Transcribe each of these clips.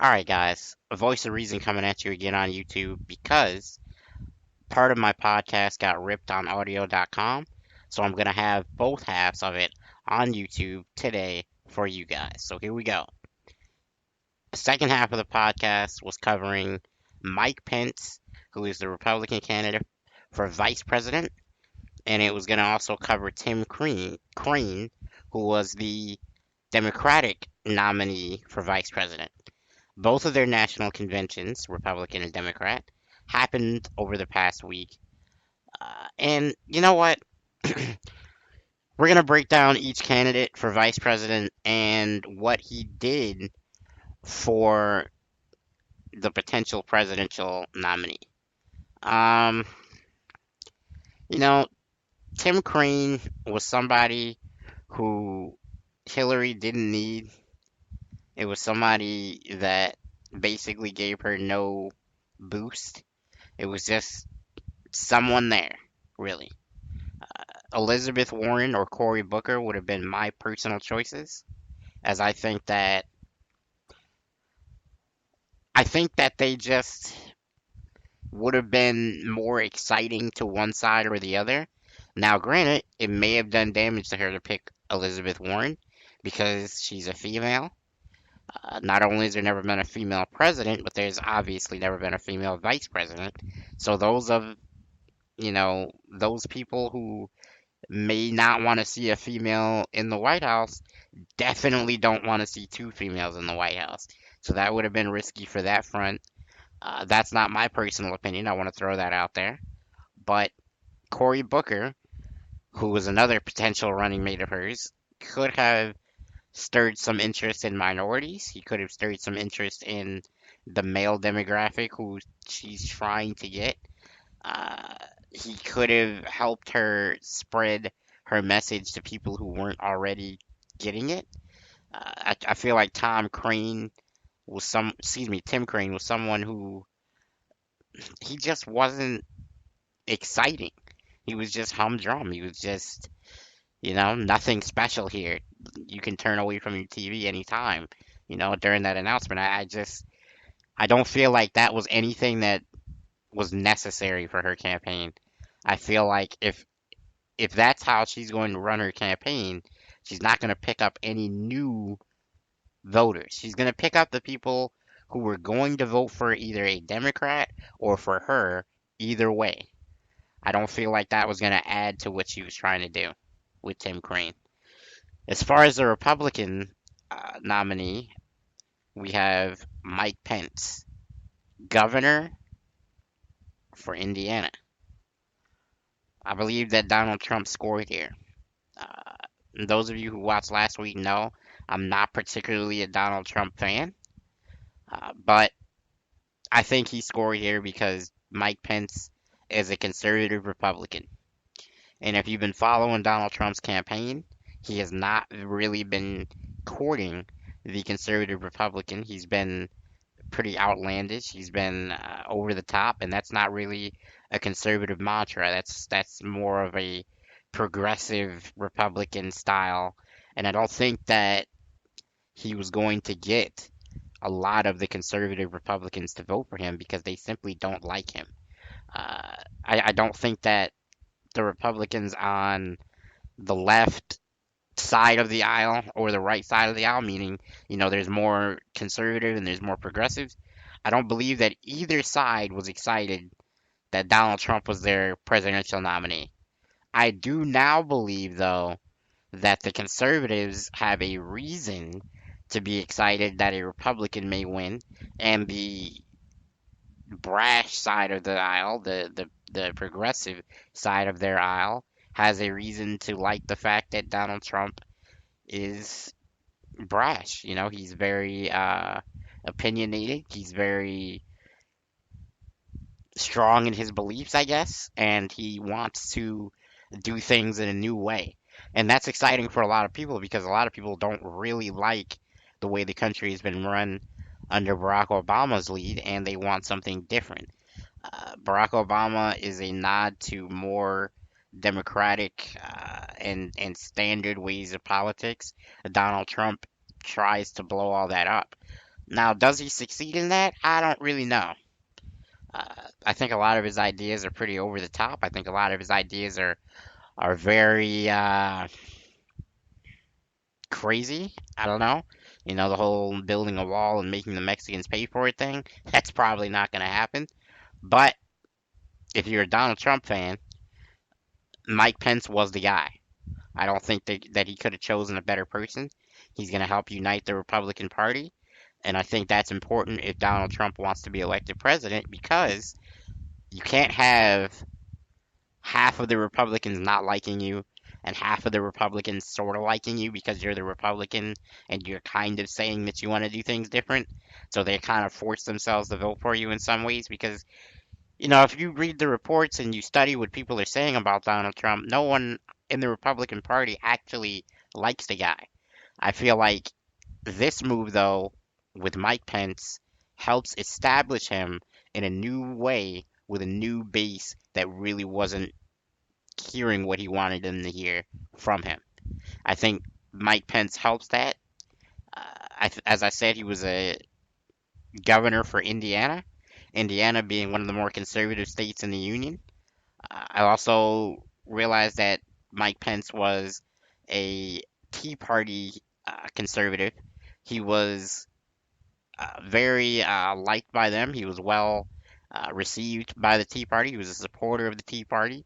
Alright, guys, a voice of reason coming at you again on YouTube because part of my podcast got ripped on audio.com, so I'm going to have both halves of it on YouTube today for you guys. So here we go. The second half of the podcast was covering Mike Pence, who is the Republican candidate for vice president, and it was going to also cover Tim Crane, who was the Democratic nominee for vice president. Both of their national conventions, Republican and Democrat, happened over the past week. And you know what? We're going to break down each candidate for vice president and what he did for the potential presidential nominee. Um, you know, Tim Crane was somebody who Hillary didn't need. It was somebody that basically gave her no boost. It was just someone there, really. Elizabeth Warren or Cory Booker would have been my personal choices, as I think that they just would have been more exciting to one side or the other. Now, granted, it may have done damage to her to pick Elizabeth Warren because she's a female. Not only has there never been a female president, but there's obviously never been a female vice president. So those people who may not want to see a female in the White House definitely don't want to see two females in the White House. So that would have been risky for that front. That's not my personal opinion. I want to throw that out there. But Cory Booker, who was another potential running mate of hers, could have stirred some interest in minorities. He could have stirred some interest in the male demographic who she's trying to get. Uh, he could have helped her spread her message to people who weren't already getting it. I feel like Tim Crane was someone who he just wasn't exciting. He was just humdrum. He was just, nothing special here. You can turn away from your TV anytime, during that announcement. I don't feel like that was anything that was necessary for her campaign. I feel like if that's how she's going to run her campaign, she's not going to pick up any new voters. She's going to pick up the people who were going to vote for either a Democrat or for her either way. I don't feel like that was going to add to what she was trying to do with Tim Crane. As far as the Republican nominee, we have Mike Pence, governor for Indiana. I believe that Donald Trump scored here. Uh, those of you who watched last week know I'm not particularly a Donald Trump fan, but I think he scored here because Mike Pence is a conservative Republican. And if you've been following Donald Trump's campaign, he has not really been courting the conservative Republican. He's been pretty outlandish. He's been over the top, and that's not really a conservative mantra. That's more of a progressive Republican style. And I don't think that he was going to get a lot of the conservative Republicans to vote for him because they simply don't like him. I don't think that the Republicans on the left side of the aisle or the right side of the aisle, meaning, there's more conservative and there's more progressives. I don't believe that either side was excited that Donald Trump was their presidential nominee. I do now believe, though, that the conservatives have a reason to be excited that a Republican may win, and the brash side of the aisle, the progressive side of their aisle, has a reason to like the fact that Donald Trump is brash. He's very opinionated. He's very strong in his beliefs, I guess, and he wants to do things in a new way. And that's exciting for a lot of people because a lot of people don't really like the way the country has been run under Barack Obama's lead, and they want something different. Barack Obama is a nod to more democratic and standard ways of politics. Donald Trump tries to blow all that up. Now, does he succeed in that? I don't really know. I think a lot of his ideas are pretty over the top. I think a lot of his ideas are very crazy. I don't know. The whole building a wall and making the Mexicans pay for it thing. That's probably not going to happen. But if you're a Donald Trump fan, Mike Pence was the guy. I don't think that he could have chosen a better person. He's going to help unite the Republican Party. And I think that's important if Donald Trump wants to be elected president because you can't have half of the Republicans not liking you and half of the Republicans sort of liking you because you're the Republican and you're kind of saying that you want to do things different. So they kind of force themselves to vote for you in some ways because, if you read the reports and you study what people are saying about Donald Trump, no one in the Republican Party actually likes the guy. I feel like this move, though, with Mike Pence, helps establish him in a new way with a new base that really wasn't hearing what he wanted them to hear from him. I think Mike Pence helps that. As I said, he was a governor for Indiana, Indiana being one of the more conservative states in the union. I also realized that Mike Pence was a Tea Party conservative. He was very liked by them. He was well received by the Tea Party. He was a supporter of the Tea Party.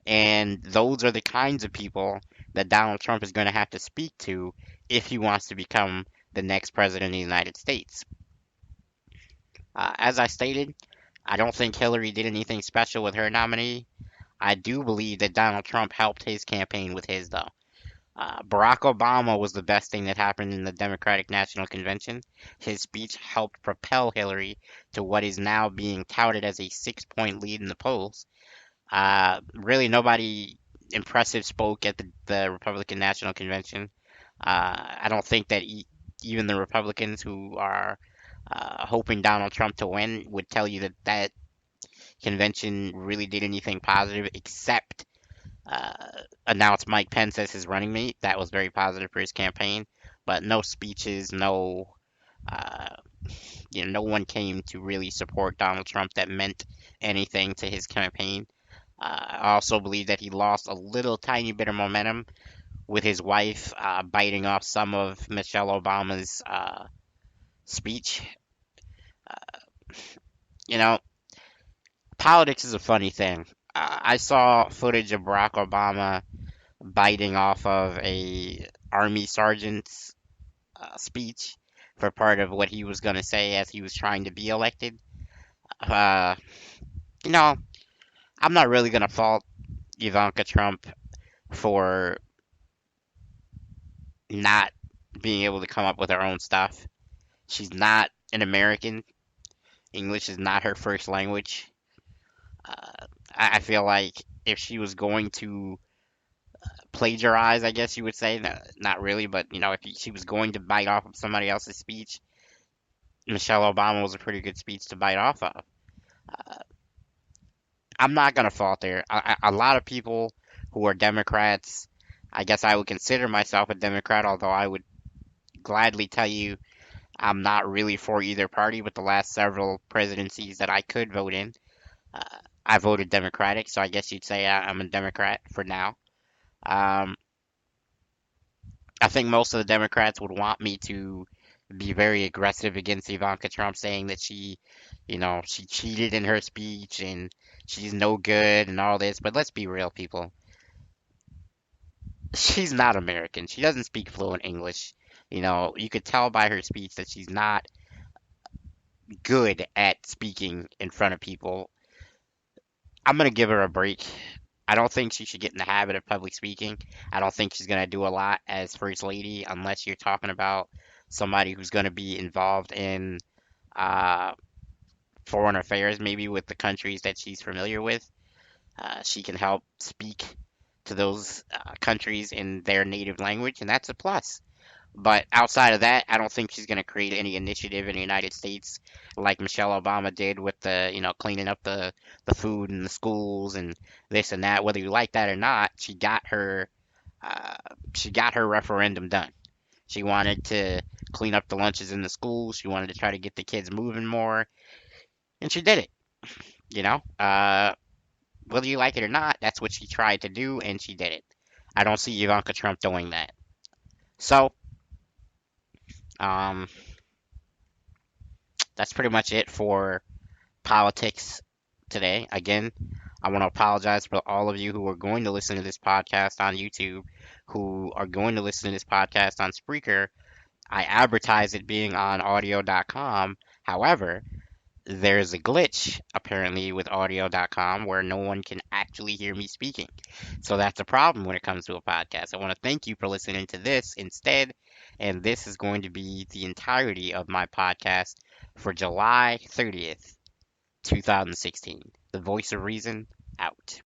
And those are the kinds of people that Donald Trump is going to have to speak to if he wants to become the next president of the United States. As I stated, I don't think Hillary did anything special with her nominee. I do believe that Donald Trump helped his campaign with his, though. Barack Obama was the best thing that happened in the Democratic National Convention. His speech helped propel Hillary to what is now being touted as a 6 point lead in the polls. Really, nobody impressive spoke at the Republican National Convention. I don't think that even the Republicans who are hoping Donald Trump to win would tell you that that convention really did anything positive except uh, announce Mike Pence as his running mate. That was very positive for his campaign, but no speeches, uh, no one came to really support Donald Trump that meant anything to his campaign. I also believe that he lost a little tiny bit of momentum with his wife biting off some of Michelle Obama's speech. You know, Politics is a funny thing. I saw footage of Barack Obama biting off of a army sergeant's speech for part of what he was going to say as he was trying to be elected. Uh, you know, I'm not really going to fault Ivanka Trump for not being able to come up with her own stuff. She's not an American. English is not her first language. Uh, I feel like if she was going to plagiarize, I guess you would say, no, not really, but if she was going to bite off of somebody else's speech, Michelle Obama was a pretty good speech to bite off of. Uh, I'm not gonna fault her. A lot of people who are Democrats, I guess I would consider myself a Democrat, although I would gladly tell you I'm not really for either party. But the last several presidencies that I could vote in, uh, I voted Democratic, so I guess you'd say I'm a Democrat for now. Um, I think most of the Democrats would want me to be very aggressive against Ivanka Trump, saying that she cheated in her speech and she's no good and all this. But let's be real, people. She's not American. She doesn't speak fluent English. You could tell by her speech that she's not good at speaking in front of people. I'm gonna give her a break. I don't think she should get in the habit of public speaking. I don't think she's gonna do a lot as first lady unless you're talking about somebody who's gonna be involved in uh, foreign affairs, maybe with the countries that she's familiar with. She can help speak to those countries in their native language, and that's a plus. But outside of that, I don't think she's going to create any initiative in the United States like Michelle Obama did with cleaning up the food in the schools and this and that. Whether you like that or not, uh, she got her referendum done. She wanted to clean up the lunches in the schools. She wanted to try to get the kids moving more, and she did it. You know, whether you like it or not, that's what she tried to do, and she did it. I don't see Ivanka Trump doing that. So, um, that's pretty much it for politics today. Again, I want to apologize for all of you who are going to listen to this podcast on YouTube, who are going to listen to this podcast on Spreaker. I advertise it being on audio.com. However, there's a glitch apparently with audio.com where no one can actually hear me speaking. So that's a problem when it comes to a podcast. I want to thank you for listening to this instead. And this is going to be the entirety of my podcast for July 30th, 2016. The Voice of Reason out.